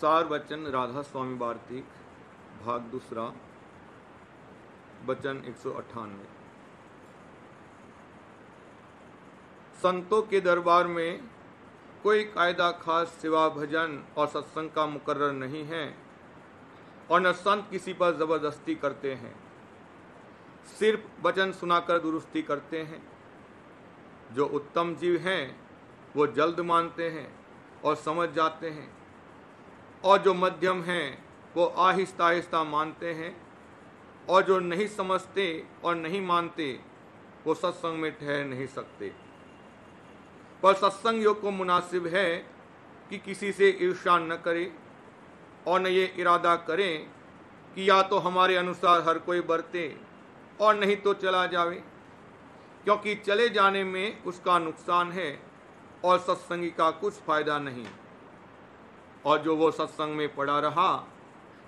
सार वचन राधा स्वामी वार्तिक भाग दूसरा वचन 198। संतों के दरबार में कोई कायदा खास सिवा भजन और सत्संग का मुकर्रर नहीं है और न संत किसी पर जबरदस्ती करते हैं, सिर्फ वचन सुनाकर दुरुस्ती करते हैं। जो उत्तम जीव हैं वो जल्द मानते हैं और समझ जाते हैं, और जो मध्यम हैं वो आहिस्ता आहिस्ता मानते हैं, और जो नहीं समझते और नहीं मानते वो सत्संग में ठहर नहीं सकते। पर सत्संग योग को मुनासिब है कि किसी से ईर्ष्या न करे और न ये इरादा करें कि या तो हमारे अनुसार हर कोई बरते और नहीं तो चला जावे, क्योंकि चले जाने में उसका नुकसान है और सत्संगी का कुछ फायदा नहीं। और जो वो सत्संग में पड़ा रहा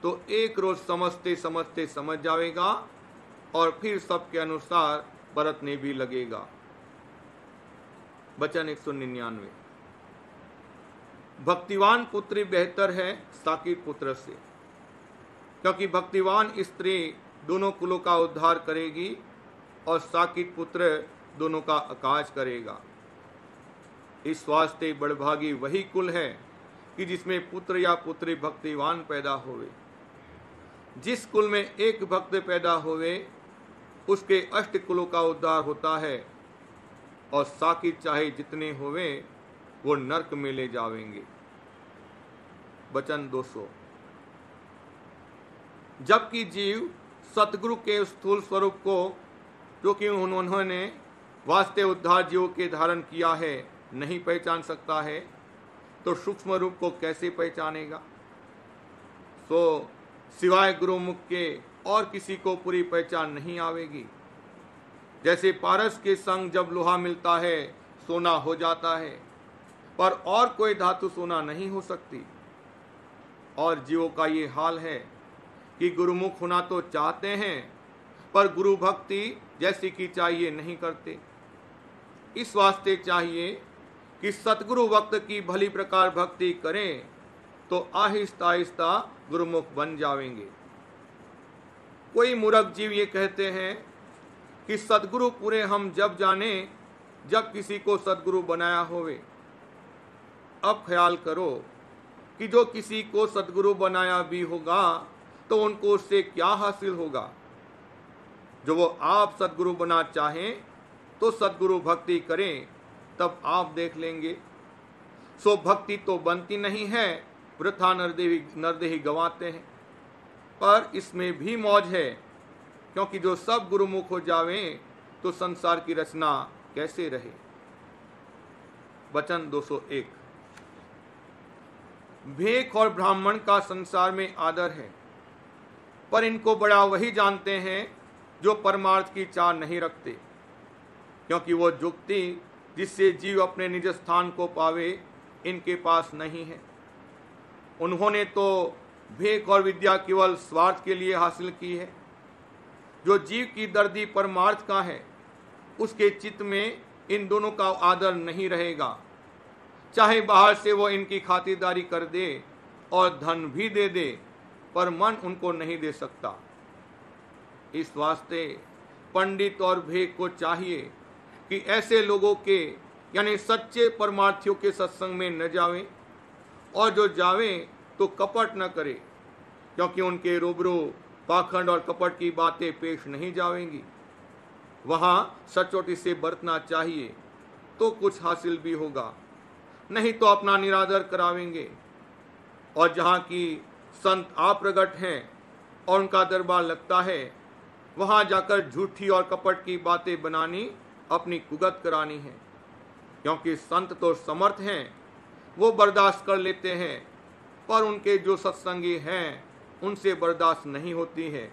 तो एक रोज समझते समझते समझ जाएगा और फिर सबके अनुसार बरतने भी लगेगा। वचन 199। भक्तिवान पुत्री बेहतर है साकित पुत्र से, क्योंकि भक्तिवान स्त्री दोनों कुलों का उद्धार करेगी और साकित पुत्र दोनों का आकाश करेगा। इस वास्ते बड़भागी वही कुल है कि जिसमें पुत्र या पुत्री भक्तिवान पैदा होवे। जिस कुल में एक भक्त पैदा होवे उसके अष्ट कुलों का उद्धार होता है, और साकित चाहे जितने होवे वो नरक में ले जावेंगे। वचन 200। जबकि जीव सतगुरु के स्थूल स्वरूप को, जो कि उन्होंने वास्ते उद्धार जीवों के धारण किया है, नहीं पहचान सकता है, तो सूक्ष्म रूप को कैसे पहचानेगा। सो सिवाय गुरुमुख के और किसी को पूरी पहचान नहीं आवेगी। जैसे पारस के संग जब लोहा मिलता है सोना हो जाता है, पर और कोई धातु सोना नहीं हो सकती। और जीवों का ये हाल है कि गुरुमुख होना तो चाहते हैं, पर गुरु भक्ति जैसी की चाहिए नहीं करते। इस वास्ते चाहिए कि सतगुरु वक्त की भली प्रकार भक्ति करें तो आहिस्ता आहिस्ता गुरुमुख बन जाएंगे। कोई मूर्ख जीव ये कहते हैं कि सतगुरु पूरे हम जब जाने जब किसी को सतगुरु बनाया होवे। अब ख्याल करो कि जो किसी को सतगुरु बनाया भी होगा तो उनको उससे क्या हासिल होगा। जो वो आप सतगुरु बना चाहें तो सतगुरु भक्ति करें, तब आप देख लेंगे। सो भक्ति तो बनती नहीं है, वृथा नरदेही गंवाते हैं। पर इसमें भी मौज है, क्योंकि जो सब गुरुमुख हो जावें तो संसार की रचना कैसे रहे। वचन 201। भेख और ब्राह्मण का संसार में आदर है, पर इनको बड़ा वही जानते हैं जो परमार्थ की चाह नहीं रखते, क्योंकि वो जुक्ति जिससे जीव अपने निज स्थान को पावे इनके पास नहीं है। उन्होंने तो भेख और विद्या केवल स्वार्थ के लिए हासिल की है। जो जीव की दर्दी परमार्थ का है उसके चित्त में इन दोनों का आदर नहीं रहेगा, चाहे बाहर से वो इनकी खातिरदारी कर दे और धन भी दे दे, पर मन उनको नहीं दे सकता। इस वास्ते पंडित और भेख को चाहिए कि ऐसे लोगों के यानी सच्चे परमार्थियों के सत्संग में न जावें, और जो जावें तो कपट न करे, क्योंकि उनके रूबरू पाखंड और कपट की बातें पेश नहीं जावेंगी। वहां सचोटी से बरतना चाहिए तो कुछ हासिल भी होगा, नहीं तो अपना निरादर करावेंगे। और जहां की संत आप प्रगट हैं और उनका दरबार लगता है, वहां जाकर झूठी और कपट की बातें बनानी अपनी कुगत करानी है। क्योंकि संत तो समर्थ हैं, वो बर्दाश्त कर लेते हैं, पर उनके जो सत्संगी हैं उनसे बर्दाश्त नहीं होती है।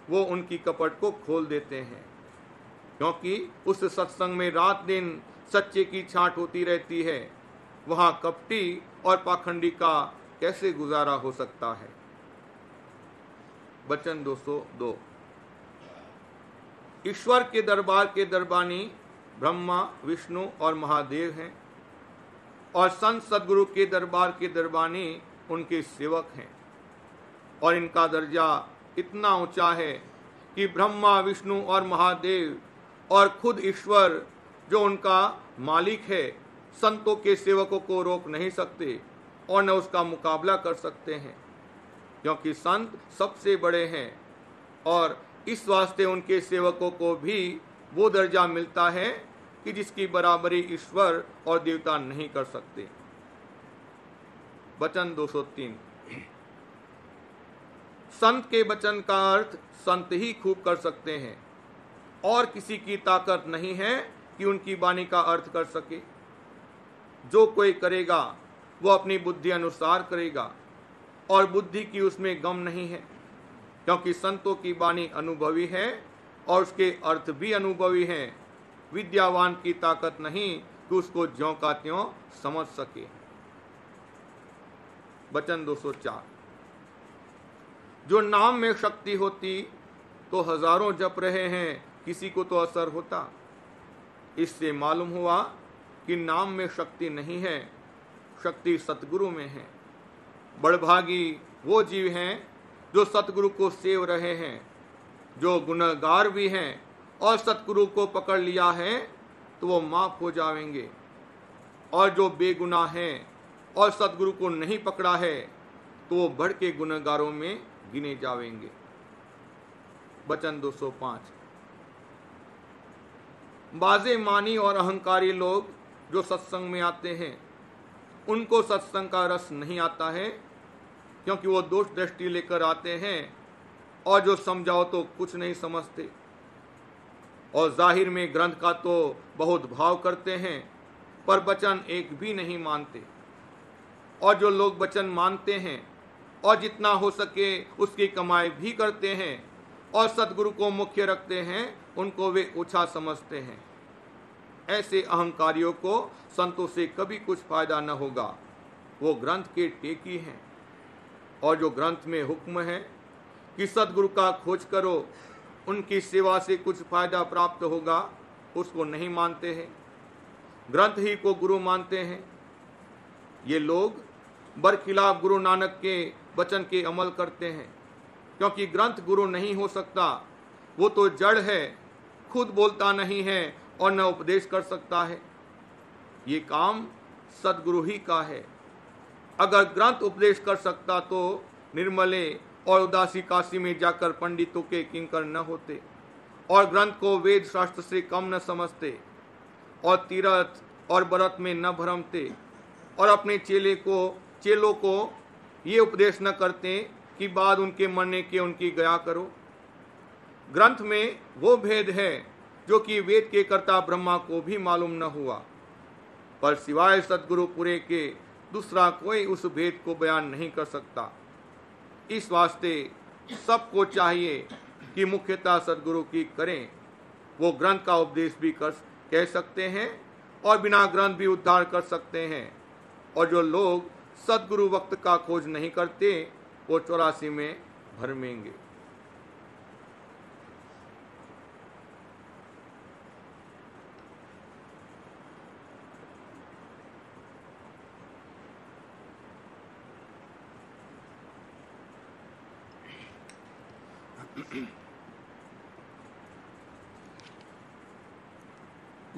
वो उनकी कपट को खोल देते हैं, क्योंकि उस सत्संग में रात दिन सच्चे की छांट होती रहती है। वहां कपटी और पाखंडी का कैसे गुजारा हो सकता है। वचन 202। ईश्वर के दरबार के दरबानी ब्रह्मा, विष्णु और महादेव हैं, और संत सदगुरु के दरबार के दरबानी उनके सेवक हैं और इनका दर्जा इतना ऊंचा है कि ब्रह्मा, विष्णु और महादेव और खुद ईश्वर जो उनका मालिक है संतों के सेवकों को रोक नहीं सकते और न उसका मुकाबला कर सकते हैं, क्योंकि संत सबसे बड़े हैं और इस वास्ते उनके सेवकों को भी वो दर्जा मिलता है कि जिसकी बराबरी ईश्वर और देवता नहीं कर सकते। वचन 203। संत के वचन का अर्थ संत ही खूब कर सकते हैं और किसी की ताकत नहीं है कि उनकी वाणी का अर्थ कर सके। जो कोई करेगा वो अपनी बुद्धि अनुसार करेगा और बुद्धि की उसमें गम नहीं है, क्योंकि संतों की वाणी अनुभवी है और उसके अर्थ भी अनुभवी हैं। विद्यावान की ताकत नहीं कि उसको ज्यों का त्यों समझ सके। वचन 204। जो नाम में शक्ति होती तो हजारों जप रहे हैं, किसी को तो असर होता। इससे मालूम हुआ कि नाम में शक्ति नहीं है, शक्ति सतगुरु में है। बड़भागी वो जीव हैं जो सतगुरु को सेव रहे हैं, जो गुनहगार भी हैं और सतगुरु को पकड़ लिया है तो वो माफ हो जाएंगे, और जो बेगुनाह हैं और सतगुरु को नहीं पकड़ा है तो वो बढ़ के गुनहगारों में गिने जाएंगे। वचन 205। बाजे मानी और अहंकारी लोग जो सत्संग में आते हैं उनको सत्संग का रस नहीं आता है, क्योंकि वो दोष दृष्टि लेकर आते हैं और जो समझाओ तो कुछ नहीं समझते और जाहिर में ग्रंथ का तो बहुत भाव करते हैं पर वचन एक भी नहीं मानते। और जो लोग वचन मानते हैं और जितना हो सके उसकी कमाई भी करते हैं और सतगुरु को मुख्य रखते हैं, उनको वे ऊंचा समझते हैं। ऐसे अहंकारियों को संतों से कभी कुछ फायदा न होगा। वो ग्रंथ के टेकी हैं और जो ग्रंथ में हुक्म है कि सतगुरु का खोज करो, उनकी सेवा से कुछ फायदा प्राप्त होगा, उसको नहीं मानते हैं, ग्रंथ ही को गुरु मानते हैं। ये लोग बरखिलाफ गुरु नानक के वचन के अमल करते हैं, क्योंकि ग्रंथ गुरु नहीं हो सकता। वो तो जड़ है, खुद बोलता नहीं है और न उपदेश कर सकता है। ये काम सदगुरु ही का है। अगर ग्रंथ उपदेश कर सकता तो निर्मले और उदासी काशी में जाकर पंडितों के किंकर न होते और ग्रंथ को वेद शास्त्र से कम न समझते और तीर्थ और व्रत में न भरमते और अपने चेलों को ये उपदेश न करते कि बाद उनके मरने के उनकी गया करो। ग्रंथ में वो भेद है जो कि वेद के कर्ता ब्रह्मा को भी मालूम न हुआ, पर सिवाय सतगुरु पुरे के दूसरा कोई उस भेद को बयान नहीं कर सकता। इस वास्ते सबको चाहिए कि मुख्यता सतगुरु की करें। वो ग्रंथ का उपदेश भी कह सकते हैं और बिना ग्रंथ भी उद्धार कर सकते हैं। और जो लोग सतगुरु वक्त का खोज नहीं करते वो 84 में भरमेंगे।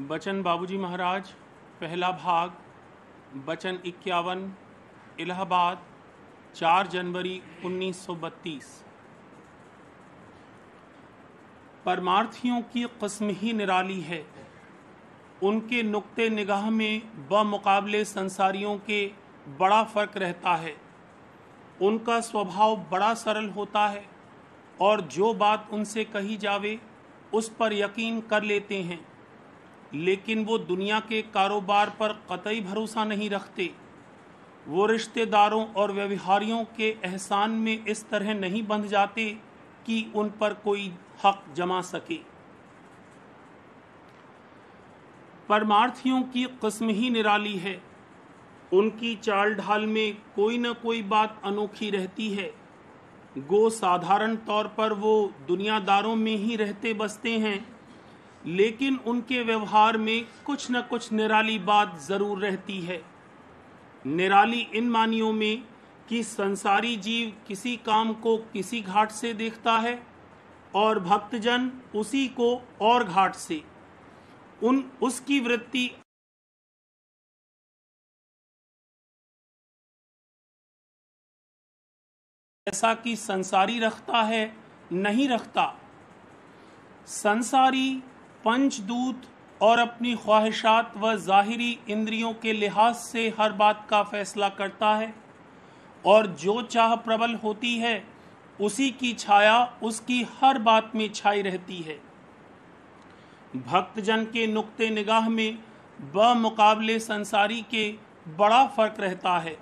बचन बाबूजी महाराज, पहला भाग, बचन 51, इलाहाबाद, 4 जनवरी 1932। परमार्थियों की किस्म ही निराली है। उनके नुक्ते निगाह में बमुकाबले संसारियों के बड़ा फर्क रहता है। उनका स्वभाव बड़ा सरल होता है और जो बात उनसे कही जावे उस पर यकीन कर लेते हैं, लेकिन वो दुनिया के कारोबार पर कतई भरोसा नहीं रखते। वो रिश्तेदारों और व्यवहारियों के एहसान में इस तरह नहीं बंध जाते कि उन पर कोई हक जमा सके। परमार्थियों की किस्म ही निराली है। उनकी चाल ढाल में कोई न कोई बात अनोखी रहती है। गो साधारण तौर पर वो दुनियादारों में ही रहते बसते हैं, लेकिन उनके व्यवहार में कुछ न कुछ निराली बात जरूर रहती है। निराली इन मानियों में कि संसारी जीव किसी काम को किसी घाट से देखता है और भक्तजन उसी को और घाट से। उसकी वृत्ति ऐसा कि संसारी रखता है नहीं रखता। संसारी पंचदूत और अपनी ख्वाहिशात व ज़ाहिरी इंद्रियों के लिहाज से हर बात का फैसला करता है और जो चाह प्रबल होती है उसी की छाया उसकी हर बात में छाई रहती है। भक्तजन के नुक्ते निगाह में बमुकाबले संसारी के बड़ा फर्क रहता है।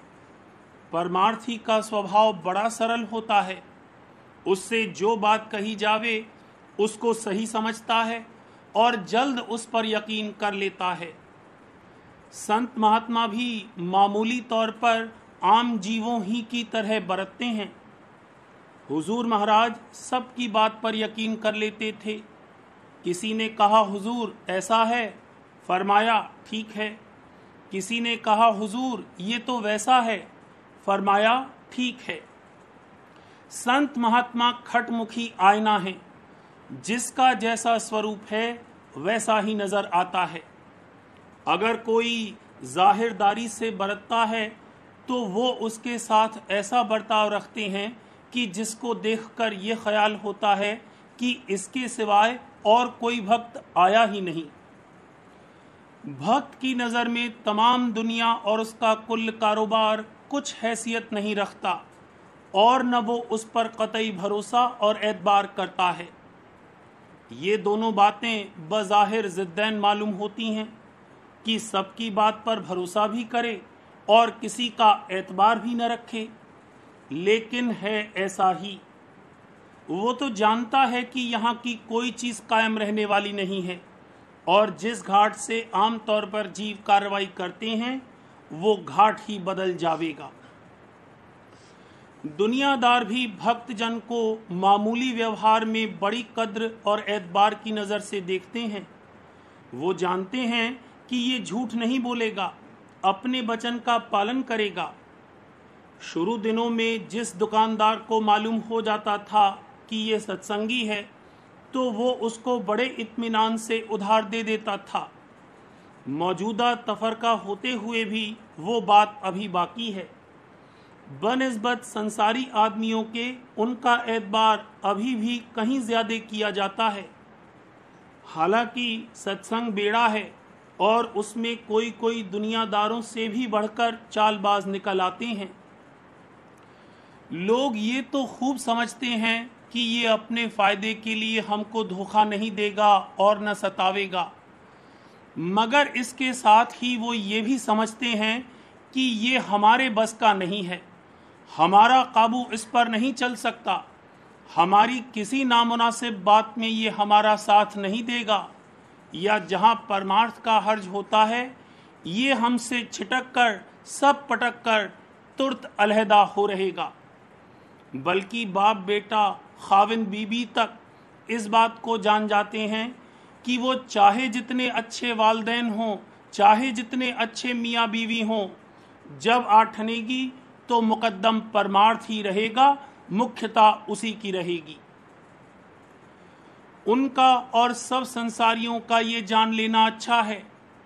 परमार्थी का स्वभाव बड़ा सरल होता है। उससे जो बात कही जावे उसको सही समझता है और जल्द उस पर यकीन कर लेता है। संत महात्मा भी मामूली तौर पर आम जीवों ही की तरह बरतते हैं। हुजूर महाराज सबकी बात पर यकीन कर लेते थे। किसी ने कहा हुजूर ऐसा है, फरमाया ठीक है। किसी ने कहा हुजूर ये तो वैसा है, फरमाया ठीक है। संत महात्मा खटमुखी आईना है, जिसका जैसा स्वरूप है वैसा ही नजर आता है। अगर कोई जाहिरदारी से बरतता है तो वो उसके साथ ऐसा बर्ताव रखते हैं कि जिसको देखकर ये ख्याल होता है कि इसके सिवाय और कोई भक्त आया ही नहीं। भक्त की नज़र में तमाम दुनिया और उसका कुल कारोबार कुछ हैसियत नहीं रखता और न वो उस पर कतई भरोसा और एतबार करता है। ये दोनों बातें बज़ाहिर ज़िद्दैन मालूम होती हैं कि सबकी बात पर भरोसा भी करे और किसी का एतबार भी न रखे, लेकिन है ऐसा ही। वो तो जानता है कि यहाँ की कोई चीज़ कायम रहने वाली नहीं है और जिस घाट से आम तौर पर जीव कार्रवाई करते हैं वो घाट ही बदल जावेगा। दुनियादार भी भक्तजन को मामूली व्यवहार में बड़ी कद्र और एतबार की नज़र से देखते हैं। वो जानते हैं कि ये झूठ नहीं बोलेगा, अपने वचन का पालन करेगा। शुरू दिनों में जिस दुकानदार को मालूम हो जाता था कि ये सत्संगी है तो वो उसको बड़े इत्मीनान से उधार दे देता था। मौजूदा तफरका होते हुए भी वो बात अभी बाकी है। बनिस्बत संसारी आदमियों के उनका एतबार अभी भी कहीं ज़्यादा किया जाता है। हालांकि सत्संग बेड़ा है और उसमें कोई कोई दुनियादारों से भी बढ़कर चालबाज निकल आते हैं। लोग ये तो खूब समझते हैं कि ये अपने फ़ायदे के लिए हमको धोखा नहीं देगा और न सतावेगा, मगर इसके साथ ही वो ये भी समझते हैं कि ये हमारे बस का नहीं है, हमारा काबू इस पर नहीं चल सकता, हमारी किसी नामुनासिब बात में ये हमारा साथ नहीं देगा, या जहाँ परमार्थ का हर्ज होता है ये हमसे छिटक कर सब पटक कर तुरंत अलहदा हो रहेगा। बल्कि बाप बेटा खाविंद बीबी तक इस बात को जान जाते हैं कि वो चाहे जितने अच्छे वालदैन हों, चाहे जितने अच्छे मियाँ बीवी हों, जब आठनेगी तो मुकद्दम परमार्थ ही रहेगा, मुख्यता उसी की रहेगी। उनका और सब संसारियों का ये जान लेना अच्छा है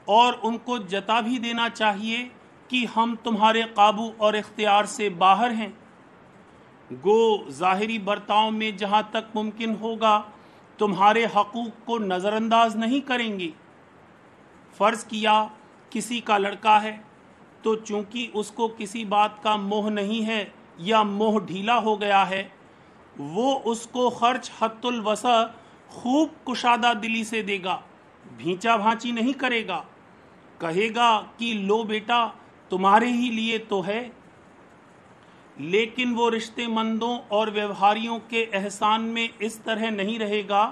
और उनको जता भी देना चाहिए कि हम तुम्हारे काबू और इख्तियार से बाहर हैं। गो ज़ाहिरी बर्ताव में जहाँ तक मुमकिन होगा तुम्हारे हकूक़ को नज़रअंदाज नहीं करेंगे। फ़र्ज़ किया किसी का लड़का है तो चूंकि उसको किसी बात का मोह नहीं है या मोह ढीला हो गया है, वो उसको खर्च हत्तुल वसा खूब कुशादा दिली से देगा, भींचा भांची नहीं करेगा। कहेगा कि लो बेटा तुम्हारे ही लिए तो है। लेकिन वो रिश्तेमंदों और व्यवहारियों के एहसान में इस तरह नहीं रहेगा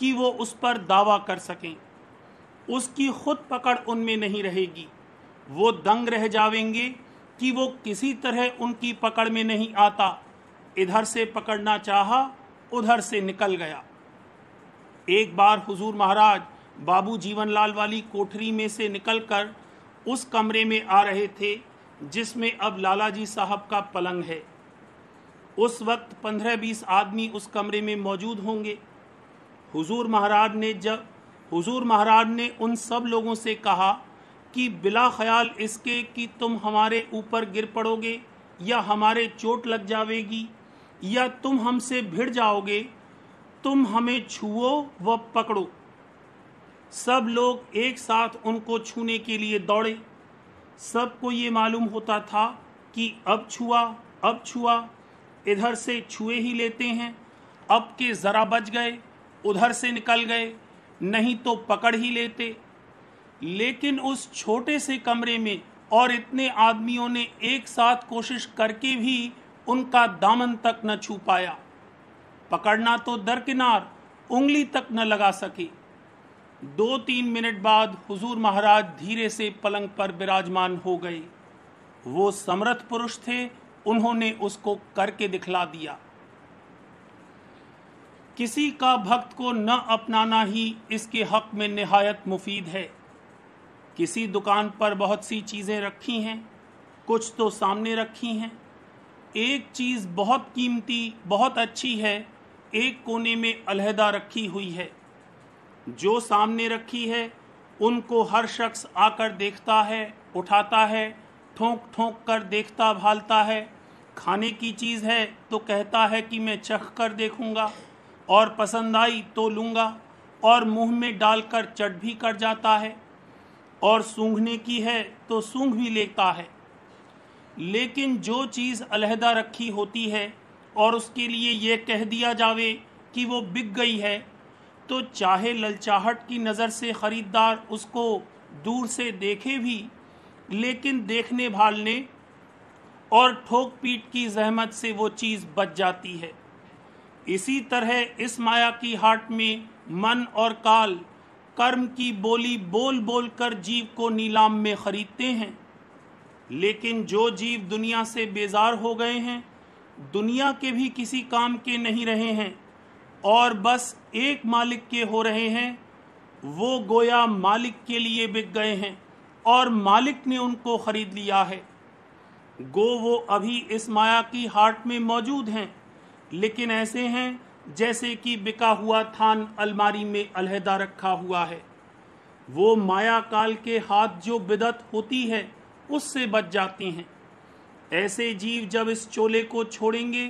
कि वो उस पर दावा कर सकें। उसकी खुद पकड़ उनमें नहीं रहेगी। वो दंग रह जावेंगे कि वो किसी तरह उनकी पकड़ में नहीं आता, इधर से पकड़ना चाहा उधर से निकल गया। एक बार हुजूर महाराज बाबू जीवनलाल वाली कोठरी में से निकलकर उस कमरे में आ रहे थे जिसमें अब लालाजी साहब का पलंग है। उस वक्त 15-20 आदमी उस कमरे में मौजूद होंगे। हुजूर महाराज ने उन सब लोगों से कहा कि बिला ख्याल इसके कि तुम हमारे ऊपर गिर पड़ोगे या हमारे चोट लग जाएगी या तुम हमसे भिड़ जाओगे, तुम हमें छुओ व पकड़ो। सब लोग एक साथ उनको छूने के लिए दौड़े। सबको ये मालूम होता था कि अब छुआ, इधर से छुए ही लेते हैं, अब के ज़रा बच गए, उधर से निकल गए, नहीं तो पकड़ ही लेते। लेकिन उस छोटे से कमरे में और इतने आदमियों ने एक साथ कोशिश करके भी उनका दामन तक न छू पाया। पकड़ना तो दरकिनार, उंगली तक न लगा सके। 2-3 मिनट बाद हुजूर महाराज धीरे से पलंग पर विराजमान हो गए। वो समर्थ पुरुष थे, उन्होंने उसको करके दिखला दिया। किसी का भक्त को न अपनाना ही इसके हक में निहायत मुफीद है। किसी दुकान पर बहुत सी चीज़ें रखी हैं, कुछ तो सामने रखी हैं। एक चीज़ बहुत कीमती, बहुत अच्छी है, एक कोने में अलहदा रखी हुई है। जो सामने रखी है उनको हर शख्स आकर देखता है, उठाता है, ठोंक ठोंक कर देखता भालता है। खाने की चीज़ है तो कहता है कि मैं चख कर देखूंगा और पसंद आई तो लूँगा, और मुंह में डालकर चट भी कर जाता है, और सूंघने की है तो सूंघ भी लेता है। लेकिन जो चीज़ अलहदा रखी होती है और उसके लिए ये कह दिया जावे कि वो बिक गई है, तो चाहे ललचाहट की नज़र से ख़रीदार उसको दूर से देखे भी, लेकिन देखने भालने और ठोक पीट की जहमत से वो चीज़ बच जाती है। इसी तरह इस माया की हाट में मन और काल कर्म की बोली बोल बोल कर जीव को नीलाम में खरीदते हैं। लेकिन जो जीव दुनिया से बेजार हो गए हैं, दुनिया के भी किसी काम के नहीं रहे हैं और बस एक मालिक के हो रहे हैं, वो गोया मालिक के लिए बिक गए हैं और मालिक ने उनको खरीद लिया है। गो वो अभी इस माया की हाट में मौजूद हैं, लेकिन ऐसे हैं जैसे कि बिका हुआ थान अलमारी में अलहदा रखा हुआ है। वो माया काल के हाथ जो बिदत होती है उससे बच जाते हैं। ऐसे जीव जब इस चोले को छोड़ेंगे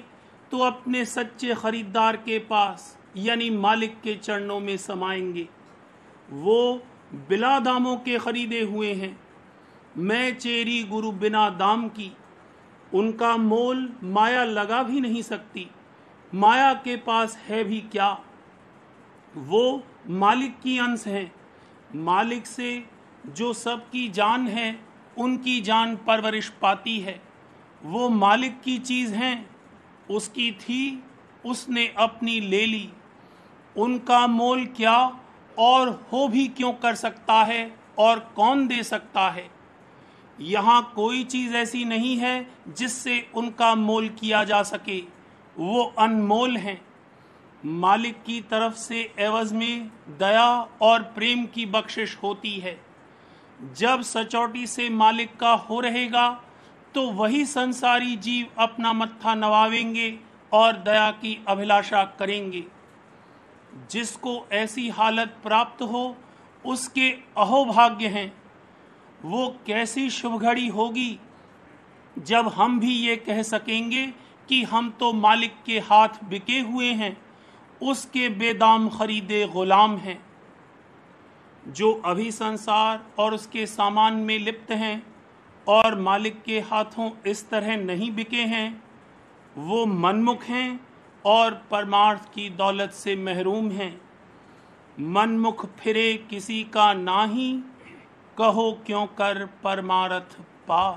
तो अपने सच्चे खरीदार के पास यानी मालिक के चरणों में समाएंगे। वो बिला दामों के खरीदे हुए हैं, मैं चेरी गुरु बिना दाम की। उनका मोल माया लगा भी नहीं सकती, माया के पास है भी क्या। वो मालिक की अंश हैं, मालिक से जो सबकी जान है उनकी जान परवरिश पाती है। वो मालिक की चीज़ हैं, उसकी थी, उसने अपनी ले ली। उनका मोल क्या और हो भी क्यों कर सकता है और कौन दे सकता है। यहाँ कोई चीज़ ऐसी नहीं है जिससे उनका मोल किया जा सके, वो अनमोल हैं। मालिक की तरफ से एवज में दया और प्रेम की बख्शिश होती है। जब सचौटी से मालिक का हो रहेगा तो वही संसारी जीव अपना मत्था नवावेंगे और दया की अभिलाषा करेंगे। जिसको ऐसी हालत प्राप्त हो उसके अहोभाग्य हैं। वो कैसी शुभ घड़ी होगी जब हम भी ये कह सकेंगे कि हम तो मालिक के हाथ बिके हुए हैं, उसके बेदाम खरीदे गुलाम हैं। जो अभी संसार और उसके सामान में लिप्त हैं और मालिक के हाथों इस तरह नहीं बिके हैं, वो मनमुख हैं और परमार्थ की दौलत से महरूम हैं। मनमुख फिरे किसी का नाही, कहो क्यों कर परमार्थ पा।